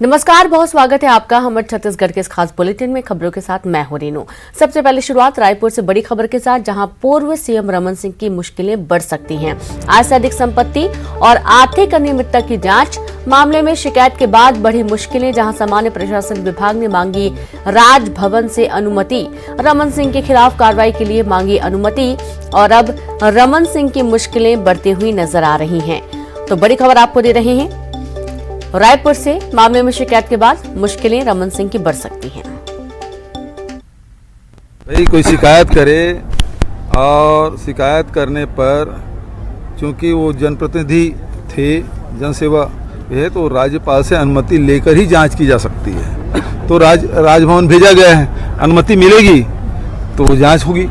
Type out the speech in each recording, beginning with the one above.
नमस्कार, बहुत स्वागत है आपका हमारे छत्तीसगढ़ के इस खास बुलेटिन में। खबरों के साथ मैं हूं रीनू। सबसे पहले शुरुआत रायपुर से बड़ी खबर के साथ, जहां पूर्व सीएम रमन सिंह की मुश्किलें बढ़ सकती हैं। आज से अधिक संपत्ति और आर्थिक अनियमितता की जांच मामले में शिकायत के बाद बढ़ी मुश्किलें, जहां सामान्य प्रशासन विभाग ने मांगी राजभवन से अनुमति, रमन सिंह के खिलाफ कार्रवाई के लिए मांगी अनुमति और अब रमन सिंह की मुश्किलें बढ़ती हुई नजर आ रही हैं। तो बड़ी खबर आपको दे रहे हैं रायपुर से, मामले में शिकायत के बाद मुश्किलें रमन सिंह की बढ़ सकती हैं। भाई कोई शिकायत करे और शिकायत करने पर चूंकि वो जनप्रतिनिधि थे, जनसेवा है, तो राज्यपाल से अनुमति लेकर ही जांच की जा सकती है। तो राजभवन भेजा गया है, अनुमति मिलेगी तो वो जांच होगी।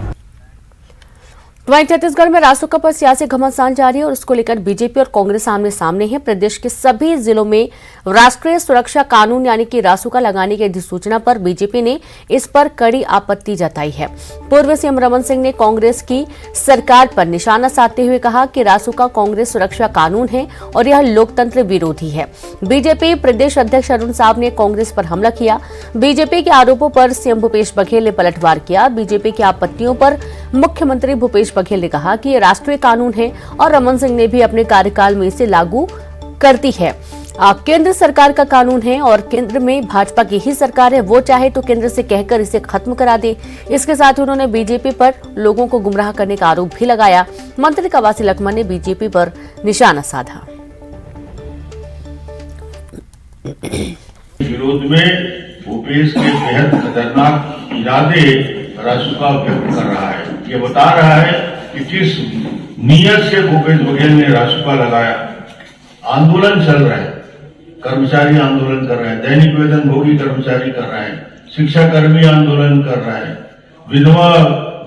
वहीं छत्तीसगढ़ में रासुका पर सियासी घमासान जारी है और उसको लेकर बीजेपी और कांग्रेस आमने सामने है। प्रदेश के सभी जिलों में राष्ट्रीय सुरक्षा कानून यानी कि रासुका लगाने की अधिसूचना पर बीजेपी ने इस पर कड़ी आपत्ति जताई है। पूर्व सीएम रमन सिंह ने कांग्रेस की सरकार पर निशाना साधते हुए कहा कि रासुका कांग्रेस सुरक्षा कानून है और यह लोकतंत्र विरोधी है। बीजेपी प्रदेश अध्यक्ष अरुण साव ने कांग्रेस पर हमला किया। बीजेपी के आरोपों पर सीएम भूपेश बघेल ने पलटवार किया। बीजेपी की आपत्तियों पर मुख्यमंत्री भूपेश बघेल ने कहा कि ये राष्ट्रीय कानून है और रमन सिंह ने भी अपने कार्यकाल में इसे लागू कर दी है। केंद्र सरकार का कानून है और केंद्र में भाजपा की ही सरकार है, वो चाहे तो केंद्र से कहकर इसे खत्म करा दे। इसके साथ ही उन्होंने बीजेपी पर लोगों को गुमराह करने का आरोप भी लगाया। मंत्री कवासी लखमा ने बीजेपी पर निशाना साधा। विरोध में भूपेश के बेहद खतरनाक इरादे रासुका व्यक्त कर रहा है। ये बता रहा है कि किस नीयत से भूपेश बघेल ने रासुका लगाया। आंदोलन चल रहा है, कर्मचारी आंदोलन कर रहे हैं, दैनिक वेतन भोगी कर्मचारी कर रहे हैं, शिक्षा कर्मी आंदोलन कर रहे हैं, विधवा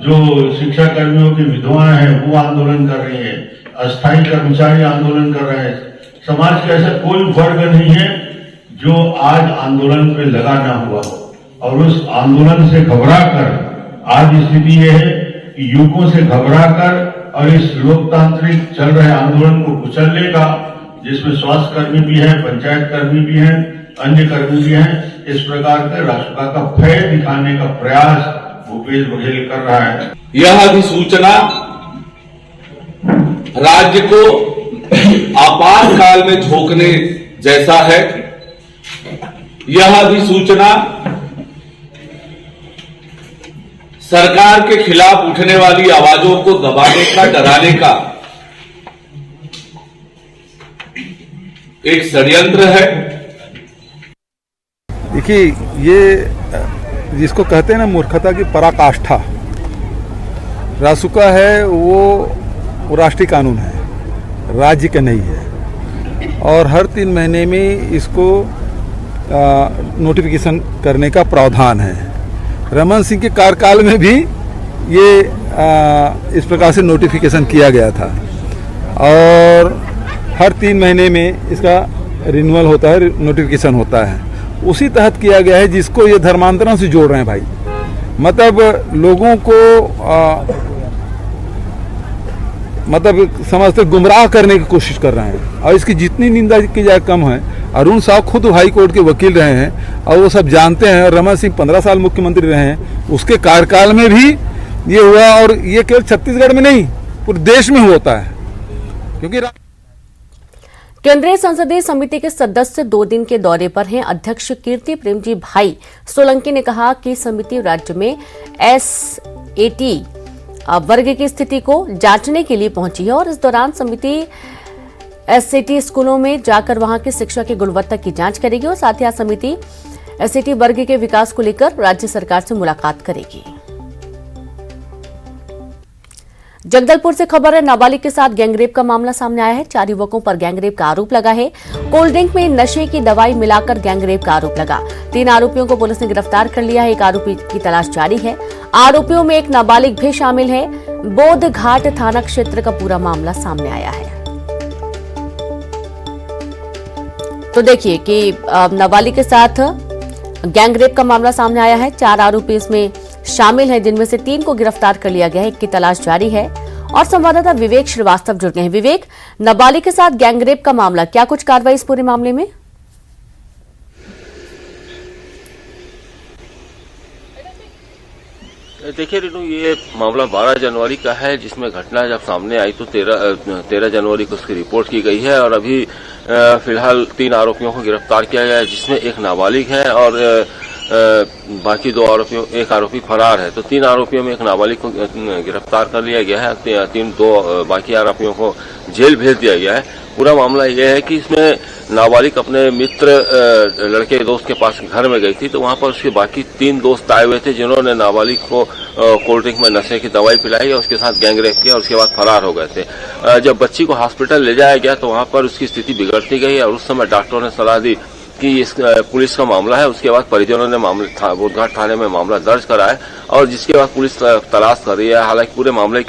जो शिक्षा कर्मियों की विधवाएं हैं वो आंदोलन कर रही है, अस्थायी कर्मचारी आंदोलन कर रहे हैं। समाज का ऐसा कोई वर्ग नहीं है जो आज आंदोलन पे लगा ना हुआ हो। और उस आंदोलन से घबरा कर आज स्थिति यह है कि युवकों से घबरा कर और इस लोकतांत्रिक चल रहे आंदोलन को कुचलने का, जिसमें स्वास्थ्य कर्मी भी हैं, पंचायत कर्मी भी हैं, अन्य कर्मी भी हैं, इस प्रकार के रासुका का भय दिखाने का प्रयास भूपेश बघेल कर रहा है। यह अधिसूचना राज्य को आपातकाल में झोंकने जैसा है। यह अधिसूचना सरकार के खिलाफ उठने वाली आवाजों को दबाने का, डराने का एक षड्यंत्र है। देखिए, ये जिसको कहते हैं ना मूर्खता की पराकाष्ठा, रासुका है वो राष्ट्रीय कानून है, राज्य का नहीं है। और हर 3 महीने में इसको नोटिफिकेशन करने का प्रावधान है। रमन सिंह के कार्यकाल में भी ये इस प्रकार से नोटिफिकेशन किया गया था और हर 3 महीने में इसका रिन्यूअल होता है, नोटिफिकेशन होता है। उसी तहत किया गया है, जिसको ये धर्मांतरण से जोड़ रहे हैं भाई। मतलब लोगों को मतलब समझते गुमराह करने की कोशिश कर रहे हैं और इसकी जितनी निंदा की जाए कम है। अरुण साव खुद हाई कोर्ट के वकील रहे हैं और वो सब जानते हैं। रमन सिंह 15 साल मुख्यमंत्री रहे हैं, उसके कार्यकाल में भी ये हुआ और ये केवल छत्तीसगढ़ में नहीं पूरे देश में होता है। क्योंकि केंद्रीय संसदीय समिति के सदस्य 2 दिन के दौरे पर हैं। अध्यक्ष कीर्ति प्रेमजी भाई सोलंकी ने कहा कि समिति राज्य में SAT वर्ग की स्थिति को जांचने के लिए पहुंची है और इस दौरान समिति SAT स्कूलों में जाकर वहां की शिक्षा की गुणवत्ता की जांच करेगी और साथ ही समिति SAT वर्ग के विकास को लेकर राज्य सरकार से मुलाकात करेगी। जगदलपुर से खबर है, नाबालिग के साथ गैंगरेप का मामला सामने आया है। 4 युवकों पर गैंगरेप का आरोप लगा है। कोल्ड ड्रिंक में नशे की दवाई मिलाकर गैंगरेप का आरोप लगा। 3 आरोपियों को पुलिस ने गिरफ्तार कर लिया है। एक आरोपी की तलाश जारी है। आरोपियों में एक नाबालिग भी शामिल है। बोध घाट थाना क्षेत्र का पूरा मामला सामने आया है। तो देखिए कि नाबालिग के साथ गैंगरेप का मामला सामने आया है। 4 आरोपी इसमें शामिल हैं, जिनमें से 3 को गिरफ्तार कर लिया गया है। 1 की तलाश जारी है। और संवाददाता विवेक श्रीवास्तव जुड़ गए हैं। विवेक, नाबालिग के साथ गैंगरेप का मामला, क्या कुछ कार्रवाई इस पूरे मामले में? देखिए रेनू, ये मामला 12 जनवरी का है, जिसमें घटना जब सामने आई तो 13 जनवरी को उसकी रिपोर्ट की गई है और अभी फिलहाल 3 आरोपियों को गिरफ्तार किया गया है, जिसमें एक नाबालिग है और बाकी एक आरोपी फरार है। तो 3 आरोपियों में एक नाबालिग को गिरफ्तार कर लिया गया है, दो बाकी आरोपियों को जेल भेज दिया गया है। पूरा मामला यह है कि इसमें नाबालिग अपने मित्र लड़के दोस्त के पास घर में गई थी, तो वहां पर उसके बाकी 3 दोस्त आए हुए थे, जिन्होंने नाबालिग को कोल्ड ड्रिंक में नशे की दवाई पिलाई और उसके साथ गैंगरेप किया और उसके बाद फरार हो गए थे। जब बच्ची को हॉस्पिटल ले जाया गया तो वहां पर उसकी स्थिति बिगड़ती गई और उस समय डॉक्टरों ने सलाह दी कि इस पुलिस का मामला है। उसके बाद परिजनों ने बोधघाट थाने में मामला दर्ज कराया और जिसके बाद पुलिस तलाश कर रही है। हालांकि पूरे मामले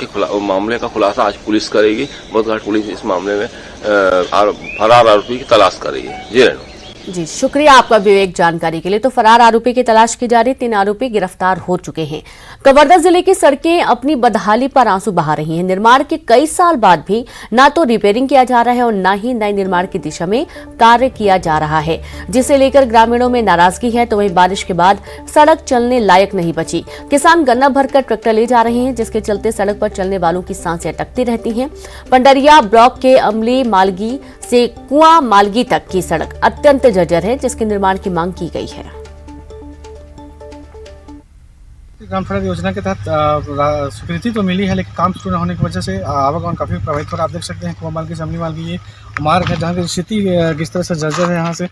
का खुलासा आज पुलिस करेगी। बोधघाट पुलिस इस मामले में फरार आरोपी की तलाश कर रही है। जी रेणु। जी, शुक्रिया आपका विवेक जानकारी के लिए। तो फरार आरोपी की तलाश की जा रही, 3 आरोपी गिरफ्तार हो चुके हैं। कवर्धा जिले की सड़कें अपनी बदहाली पर आंसू बहा रही हैं। निर्माण के कई साल बाद भी ना तो रिपेयरिंग किया जा रहा है और ना ही नए निर्माण की दिशा में कार्य किया जा रहा है, जिसे लेकर ग्रामीणों में नाराजगी है। तो वहीं बारिश के बाद सड़क चलने लायक नहीं बची। किसान गन्ना भरकर ट्रैक्टर ले जा रहे हैं, जिसके चलते सड़क पर चलने वालों की सांसें अटकती रहती हैं। पंडरिया ब्लॉक के अमली मालगी से कुआं मालगी तक की सड़क अत्यंत जर्जर है, जिसके निर्माण की मांग की गई है। ग्राम सड़क योजना के तहत स्वीकृति तो मिली है, लेकिन काम शुरू न होने की वजह से आवागमन काफ़ी प्रभावित हो रहा है। आप देख सकते हैं कुआं मालगी से अमली मालगी ये मार्ग है, जहाँ की स्थिति किस तरह से जर्जर है। यहाँ से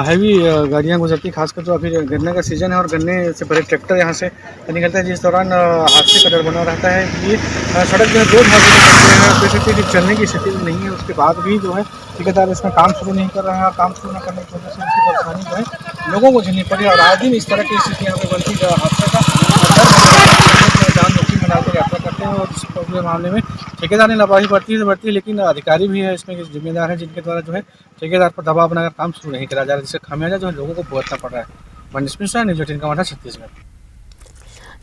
हैवी गाड़ियाँ गुजरती, खासकर जो अभी गन्ने का सीजन है और गन्ने से भरे ट्रैक्टर यहाँ से निकलते हैं, जिस दौरान हादसे का डर बना रहता है। ये सड़क जो है 2 भागों में कटते हैं, देख सकते हैं कि चलने की स्थिति नहीं है। उसके बाद भी जो है ठेकेदार इसमें काम शुरू नहीं कर रहे हैं और काम शुरू न करने की वजह से इसकी परेशानी जो है लोगों को झेलनी पड़ी। और आए दिन इस तरह की स्थिति यहाँ पे बनती है, हादसे का जान जोखिम बनाकर यात्रा करते हैं। और इस पूरे मामले में ठेकेदार ने लापरवाही बढ़ती है, लेकिन अधिकारी भी है इसमें जिम्मेदार है, जिनके द्वारा जो है ठेकेदार पर दबाव बनाकर काम शुरू नहीं करा जा रहा है, जिससे खामियाजा जो है लोगों को भुगतना पड़ रहा है। Manish Mishra, news 18 commander, Chhattisgarh.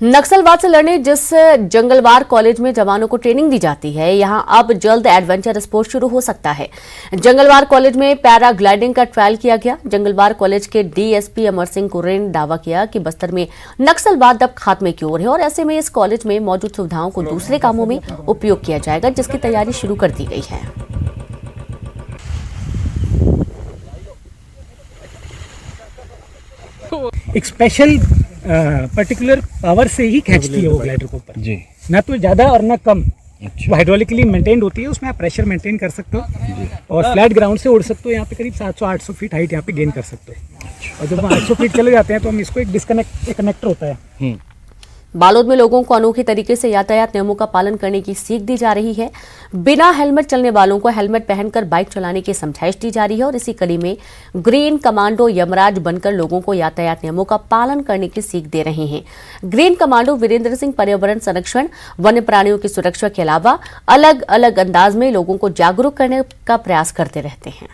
नक्सलवाद से लड़ने जिस जंगलवार कॉलेज में जवानों को ट्रेनिंग दी जाती है, यहां अब जल्द एडवेंचर स्पोर्ट्स शुरू हो सकता है। जंगलवार कॉलेज में पैराग्लाइडिंग का ट्रायल किया गया। जंगलवार कॉलेज के डीएसपी अमर सिंह कुरेन ने दावा किया कि बस्तर में नक्सलवाद अब खात्मे की ओर है और ऐसे में इस कॉलेज में मौजूद सुविधाओं को दूसरे कामों में उपयोग किया जाएगा, जिसकी तैयारी शुरू कर दी गई है। एक स्पेशल पर्टिकुलर पावर से ही खींचती है वो ग्लाइडर को ऊपर जी, ना तो ज़्यादा और ना कम। वो हाइड्रोलिकली मेंटेन्ड होती है, उसमें आप प्रेशर मेंटेन कर सकते हो और फ्लैट ग्राउंड से उड़ सकते हो। यहाँ पे करीब 700-800 फीट हाइट यहाँ पे गेन कर सकते हो। और जब 800 फीट चले जाते हैं तो हम इसको एक कनेक्टर होता है। बालोद में लोगों को अनोखे तरीके से यातायात नियमों का पालन करने की सीख दी जा रही है। बिना हेलमेट चलने वालों को हेलमेट पहनकर बाइक चलाने की समझाइश दी जा रही है और इसी कड़ी में ग्रीन कमांडो यमराज बनकर लोगों को यातायात नियमों का पालन करने की सीख दे रहे हैं। ग्रीन कमांडो वीरेंद्र सिंह पर्यावरण संरक्षण, वन्य प्राणियों की सुरक्षा के अलावा अलग अलग अंदाज में लोगों को जागरूक करने का प्रयास करते रहते हैं।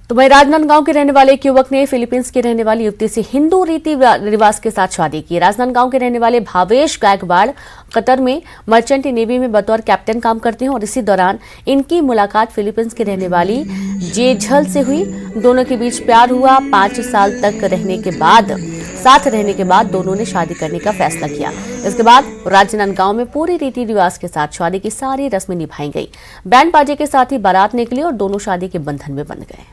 तो वहीं राजनांदगांव के रहने वाले एक युवक ने फिलीपींस की रहने वाली युवती से हिंदू रीति रिवाज के साथ शादी की। राजनांदगांव के रहने वाले भावेश गायकवाड़ कतर में मर्चेंट नेवी में बतौर कैप्टन काम करते हैं और इसी दौरान इनकी मुलाकात फिलीपींस की रहने वाली जेझल से हुई। दोनों के बीच प्यार हुआ। 5 साल तक साथ रहने के बाद दोनों ने शादी करने का फैसला किया। इसके बाद राजनांदगांव में पूरी रीति रिवाज के साथ शादी की सारी रस्में निभाई गई। बैंड बाजे के साथ ही बारात निकली और दोनों शादी के बंधन में बंध गए।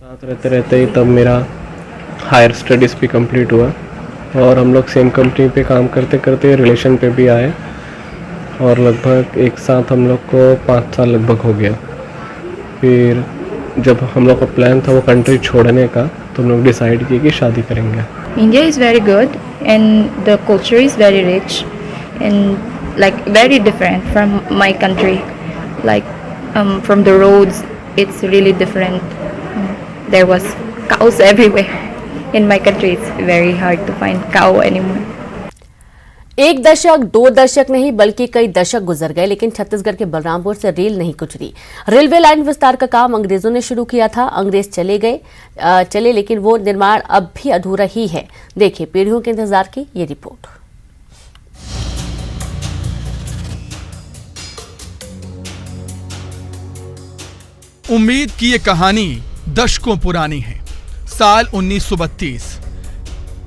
साथ रहते रहते ही तब मेरा हायर स्टडीज़ भी कंप्लीट हुआ और हम लोग सेम कंपनी पे काम करते करते रिलेशन पे भी आए और लगभग एक साथ हम लोग को 5 साल लगभग हो गया। फिर जब हम लोग का प्लान था वो कंट्री छोड़ने का, तो हम लोग डिसाइड किए कि शादी करेंगे। India is very good and the culture is very rich and like very different from my country. Like from the roads, it's really different. There was cows everywhere. In my country, it's very hard to find cow anymore. 1 दशक 2 दशक नहीं बल्कि कई दशक गुजर गए, लेकिन छत्तीसगढ़ के बलरामपुर से रेल नहीं गुजरी। रेलवे लाइन विस्तार का काम अंग्रेजों ने शुरू किया था। अंग्रेज चले लेकिन वो निर्माण अब भी अधूरा ही है। देखिए पीढ़ियों के इंतजार की ये रिपोर्ट। उम्मीद की ये कहानी दशकों पुरानी है। साल 1932,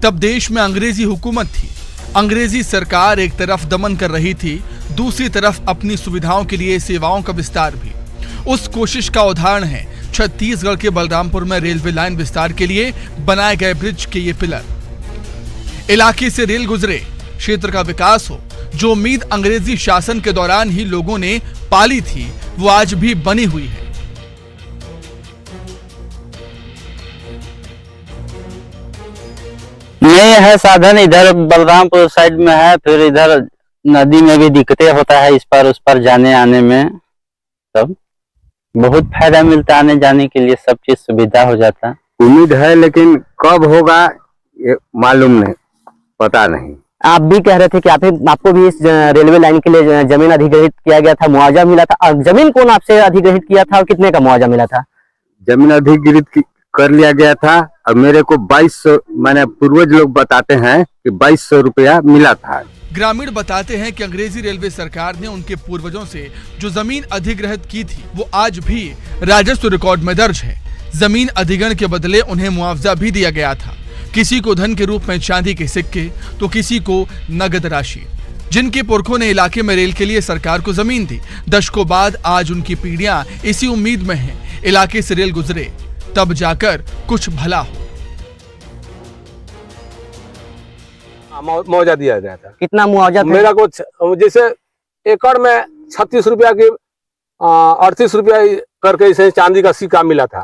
तब देश में अंग्रेजी हुकूमत थी। अंग्रेजी सरकार एक तरफ दमन कर रही थी, दूसरी तरफ अपनी सुविधाओं के लिए सेवाओं का विस्तार भी। उस कोशिश का उदाहरण है छत्तीसगढ़ के बलरामपुर में रेलवे लाइन विस्तार के लिए बनाए गए ब्रिज के ये पिलर। इलाके से रेल गुजरे, क्षेत्र का विकास हो। जो उम्मीद अंग्रेजी शासन के दौरान ही लोगों ने पाली थी, वो आज भी बनी हुई है। नहीं है साधन, इधर बलरामपुर साइड में है, फिर इधर नदी में भी दिक्कतें होता है, इस पर उस पर जाने आने में सब बहुत फायदा मिलता है, आने जाने के लिए सब चीज सुविधा हो जाता है। उम्मीद है, लेकिन कब होगा ये मालूम नहीं, पता नहीं। आप भी कह रहे थे कि आपको भी इस रेलवे लाइन के लिए जमीन अधिग्रहित किया गया था, मुआवजा मिला था। जमीन कौन आपसे अधिग्रहित किया था और कितने का मुआवजा मिला था? जमीन अधिग्रहित कर लिया गया था और मेरे को 2200, मैंने पूर्वज लोग बताते हैं कि 2200 रुपया मिला था। ग्रामीण बताते हैं कि अंग्रेजी रेलवे सरकार ने उनके पूर्वजों से जो जमीन अधिग्रहित की थी, वो आज भी राजस्व रिकॉर्ड में दर्ज है। जमीन अधिग्रहण के बदले उन्हें मुआवजा भी दिया गया था, किसी को धन के रूप में चांदी के सिक्के, तो किसी को नगद राशि। जिनके पुरखों ने इलाके में रेल के लिए सरकार को जमीन दी, दशकों बाद आज उनकी पीढ़ियां इसी उम्मीद में हैं, इलाके से रेल गुजरे तब जाकर कुछ भला हो। मुआवजा दिया गया था। कितना मुआवजा? मेरा को जैसे एकड़ में 36 रुपया की 38 रुपया करके इसे चांदी का सिक्का मिला था।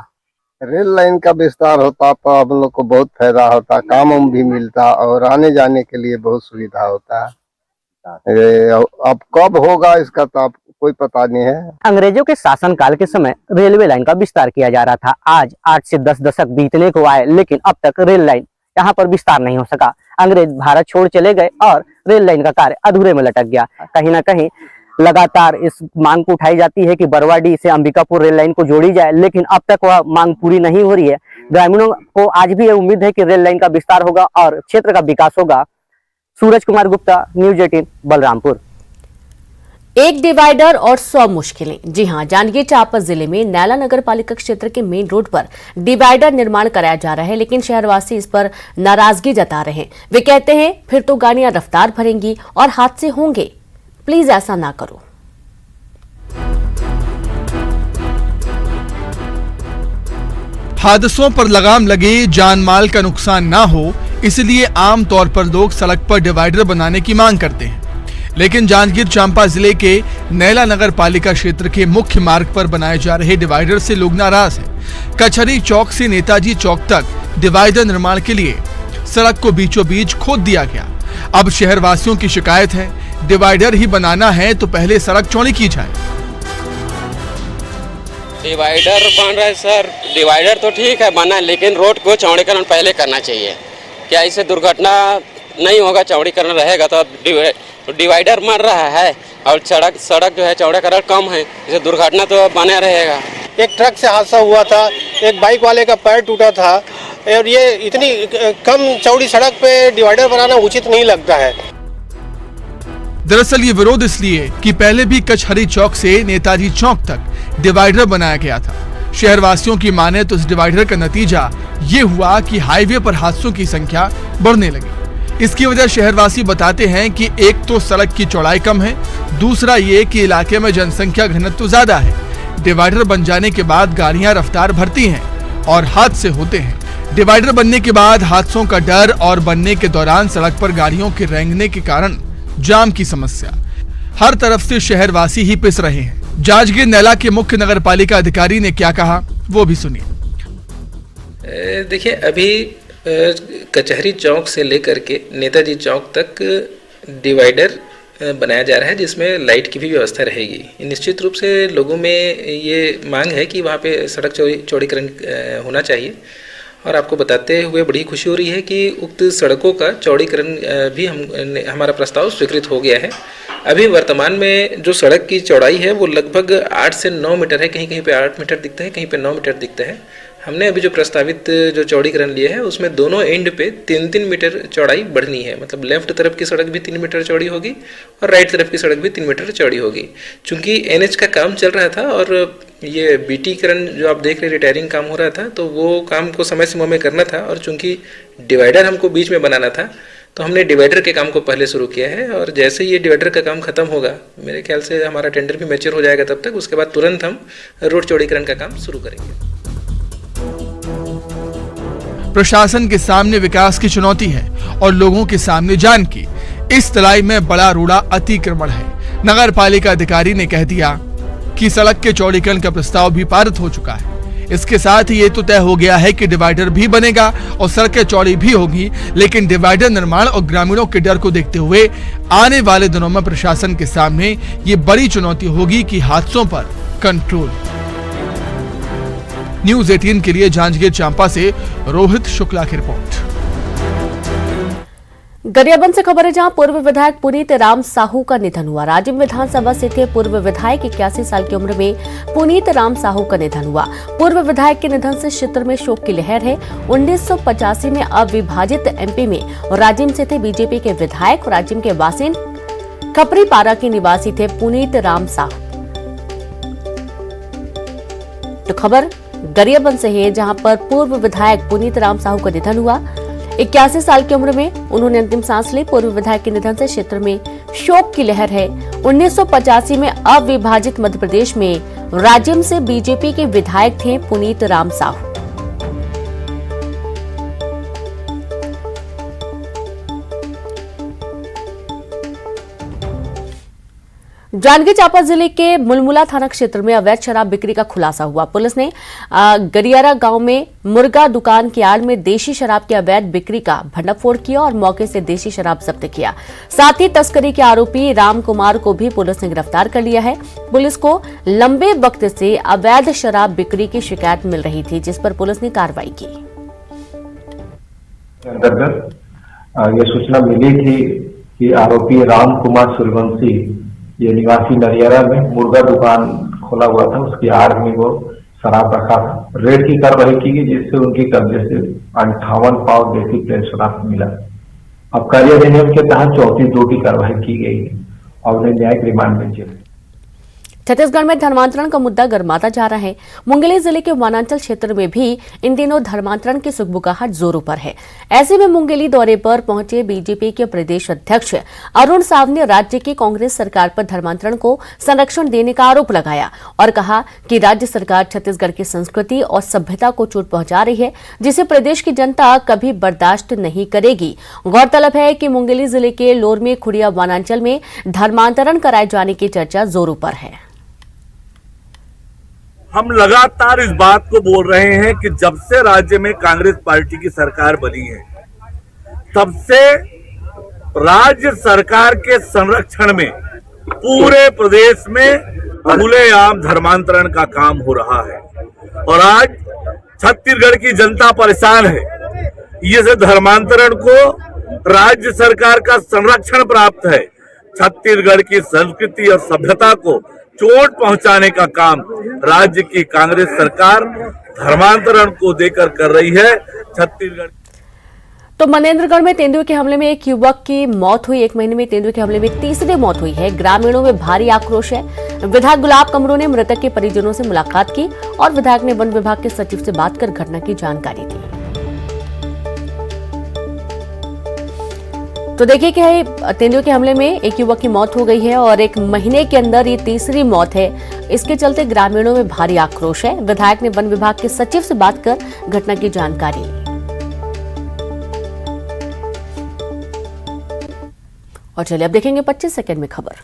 रेल लाइन का विस्तार होता तो हम लोग को बहुत फायदा होता, काम भी मिलता और आने जाने के लिए बहुत सुविधा होता है। अब कब होगा इसका तो आप कोई पता नहीं है। अंग्रेजों के शासनकाल के समय रेलवे लाइन का विस्तार किया जा रहा था। आज 8 से 10 दशक बीतने को आए, लेकिन अब तक रेल लाइन यहाँ पर विस्तार नहीं हो सका। अंग्रेज भारत छोड़ चले गए और रेल लाइन का कार्य अधूरे में लटक गया। कहीं ना कहीं लगातार इस मांग को उठाई जाती है कि बरवाडीह से अंबिकापुर रेल लाइन को जोड़ी जाए, लेकिन अब तक वह मांग पूरी नहीं हो रही है। ग्रामीणों को आज भी ये उम्मीद है कि रेल लाइन का विस्तार होगा और क्षेत्र का विकास होगा। सूरज कुमार गुप्ता, न्यूज 18, बलरामपुर। एक डिवाइडर और 100 मुश्किलें। जी हां, जांजगीर चांपा जिले में नैला नगर पालिका क्षेत्र के मेन रोड पर डिवाइडर निर्माण कराया जा रहा है, लेकिन शहरवासी इस पर नाराजगी जता रहे हैं। वे कहते हैं फिर तो गाड़ियां रफ्तार भरेंगी और हादसे होंगे, प्लीज ऐसा ना करो। हादसों पर लगाम लगे, जान माल का नुकसान ना हो, इसलिए आमतौर पर लोग सड़क पर डिवाइडर बनाने की मांग करते हैं। लेकिन जांजगीर चांपा जिले के नैला नगर पालिका क्षेत्र के मुख्य मार्ग पर बनाए जा रहे डिवाइडर से लोग नाराज हैं। कचहरी चौक से नेताजी चौक तक डिवाइडर निर्माण के लिए सड़क को बीचों बीच खोद दिया गया। अब शहरवासियों की शिकायत है, डिवाइडर ही बनाना है तो पहले सड़क चौड़ी की जाए। डिवाइडर बन रहा है सर, डिवाइडर तो ठीक है बना, लेकिन रोड को चौड़ीकरण पहले करना चाहिए। क्या इससे दुर्घटना नहीं होगा? चौड़ीकरण रहेगा तो डिवाइडर बन रहा है और सड़क जो है चौड़ीकरण कम है, इससे दुर्घटना तो बना रहेगा। एक ट्रक से हादसा हुआ था, एक बाइक वाले का पैर टूटा था, और ये इतनी कम चौड़ी सड़क पे डिवाइडर बनाना उचित नहीं लगता है। दरअसल ये विरोध इसलिए कि पहले भी कचहरी चौक से नेताजी चौक तक डिवाइडर बनाया गया था। शहरवासियों की माने तो इस डिवाइडर का नतीजा ये हुआ कि हाईवे पर हादसों की संख्या बढ़ने लगी। इसकी वजह शहरवासी बताते हैं कि एक तो सड़क की चौड़ाई कम है, दूसरा ये कि इलाके में जनसंख्या घनत्व ज्यादा है। डिवाइडर बन जाने के बाद गाड़ियां रफ्तार भरती हैं और हादसे होते हैं। डिवाइडर बनने के बाद हादसों का डर और बनने के दौरान सड़क पर गाड़ियों के रेंगने के कारण जाम की समस्या। हर तरफ से शहरवासी ही पिस रहे हैं। जांजगीर नैला के मुख्य नगर पालिका अधिकारी ने क्या कहा, वो भी सुनिए। देखिए, अभी कचहरी चौक से लेकर के नेताजी चौक तक डिवाइडर बनाया जा रहा है, जिसमें लाइट की भी व्यवस्था रहेगी। निश्चित रूप से लोगों में ये मांग है कि वहाँ पे सड़क चौड़ीकरण होना चाहिए, और आपको बताते हुए बड़ी खुशी हो रही है कि उक्त सड़कों का चौड़ीकरण भी हमारा प्रस्ताव स्वीकृत हो गया है। अभी वर्तमान में जो सड़क की चौड़ाई है वो लगभग 8 से 9 मीटर है, कहीं कहीं पे 8 मीटर दिखता है, कहीं पे 9 मीटर दिखता है। हमने अभी जो प्रस्तावित जो चौड़ीकरण लिया है उसमें दोनों एंड पे 3-3 मीटर चौड़ाई बढ़नी है। मतलब लेफ्ट तरफ की सड़क भी 3 मीटर चौड़ी होगी और राइट तरफ की सड़क भी 3 मीटर चौड़ी होगी। चूंकि एनएच का काम चल रहा था और ये बीटीकरण जो आप देख रहे रिटायरिंग काम हो रहा था, तो वो काम को समय सीमा में करना था और चूंकि डिवाइडर हमको बीच में बनाना था तो हमने डिवाइडर के काम को पहले शुरू किया है। और जैसे ये डिवाइडर का काम खत्म होगा, मेरे ख्याल से हमारा टेंडर भी मैच्योर हो जाएगा तब तक, उसके बाद तुरंत हम रोड चौड़ीकरण का काम शुरू करेंगे। प्रशासन के सामने विकास की चुनौती है और लोगों के सामने जान की। इस तलाई में बड़ा रूड़ा अतिक्रमण है। नगर पालिका अधिकारी ने कह दिया कि सड़क के चौड़ीकरण का प्रस्ताव भी पारित हो चुका है। इसके साथ ही ये तो तय हो गया है कि डिवाइडर भी बनेगा और सड़कें चौड़ी भी होगी, लेकिन डिवाइडर निर्माण और ग्रामीणों के डर को देखते हुए आने वाले दिनों में प्रशासन के सामने ये बड़ी चुनौती होगी कि हादसों पर कंट्रोल। न्यूज़ 18 के लिए जांजगीर चांपा से रोहित शुक्ला की रिपोर्ट। गरियाबंद से खबर है, जहां पूर्व विधायक पुनीत राम साहू का निधन हुआ। राजिम विधानसभा से थे पूर्व विधायक। 81 साल की उम्र में पुनीत राम साहू का निधन हुआ। पूर्व विधायक के निधन से क्षेत्र में शोक की लहर है। 1985 में अविभाजित एमपी में राजिम से थे बीजेपी के विधायक। राजिम के वासिन खपरीपारा के निवासी थे पुनीत राम साहू। तो खबर गरियाबंद से है, जहां पर पूर्व विधायक पुनीत राम साहू का निधन हुआ। 81 साल की उम्र में उन्होंने अंतिम सांस ली। पूर्व विधायक के निधन से क्षेत्र में शोक की लहर है। 1985 में अविभाजित मध्य प्रदेश में राजिम से बीजेपी के विधायक थे पुनीत राम साहू। जांजगीर चांपा जिले के मुलमुला थाना क्षेत्र में अवैध शराब बिक्री का खुलासा हुआ। पुलिस ने गरियारा गांव में मुर्गा दुकान की आड़ में देशी शराब की अवैध बिक्री का भंडाफोड़ किया और मौके से देशी शराब जब्त किया। साथ ही तस्करी के आरोपी राम कुमार को भी पुलिस ने गिरफ्तार कर लिया है। पुलिस को लंबे वक्त से अवैध शराब बिक्री की शिकायत मिल रही थी, जिस पर पुलिस ने कार्रवाई की। अंतर्गत ये सूचना मिली थी कि आरोपी राम कुमार सूर्यवंशी, ये निवासी नरियारा में मुर्गा दुकान खोला हुआ था, उसकी आड़ में वो शराब रखा था। रेड की कार्रवाई की गई, जिससे उनके कब्जे से 58 पाव देसी प्लेन शराब मिला। अब कार्य अधिनियम के तहत 34(2) की कार्रवाई की गई है और उन्हें न्यायिक रिमांड में जेल। छत्तीसगढ़ में धर्मांतरण का मुद्दा गर्माता जा रहा है। मुंगेली जिले के वनांचल क्षेत्र में भी इन दिनों धर्मांतरण की सुगबुगाहट जोरों पर है। ऐसे में मुंगेली दौरे पर पहुंचे बीजेपी के प्रदेश अध्यक्ष अरुण साव ने राज्य की कांग्रेस सरकार पर धर्मांतरण को संरक्षण देने का आरोप लगाया और कहा कि राज्य सरकार छत्तीसगढ़ की संस्कृति और सभ्यता को चोट पहुंचा रही है, जिसे प्रदेश की जनता कभी बर्दाश्त नहीं करेगी। गौरतलब है कि मुंगेली जिले के लोरमी खुड़िया वनांचल में धर्मांतरण कराए जाने की चर्चा जोरों पर है। हम लगातार इस बात को बोल रहे हैं कि जब से राज्य में कांग्रेस पार्टी की सरकार बनी है, तब से राज्य सरकार के संरक्षण में पूरे प्रदेश में खुलेआम धर्मांतरण का काम हो रहा है और आज छत्तीसगढ़ की जनता परेशान है। ये धर्मांतरण को राज्य सरकार का संरक्षण प्राप्त है। छत्तीसगढ़ की संस्कृति और सभ्यता को चोट पहुंचाने का काम राज्य की कांग्रेस सरकार धर्मांतरण को देकर कर रही है। छत्तीसगढ़ तो मनेन्द्रगढ़ में तेंदुए के हमले में एक युवक की मौत हुई। 1 महीने में तेंदुए के हमले में तीसरी मौत हुई है। ग्रामीणों में भारी आक्रोश है। विधायक गुलाब कमरो ने मृतक के परिजनों से मुलाकात की और विधायक ने वन विभाग के सचिव से बात कर घटना की जानकारी दी। तो देखिए कि तेंदुए के हमले में एक युवक की मौत हो गई है और 1 महीने के अंदर ये तीसरी मौत है। इसके चलते ग्रामीणों में भारी आक्रोश है। विधायक ने वन विभाग के सचिव से बात कर घटना की जानकारी ली। और चलिए अब देखेंगे 25 सेकंड में खबर।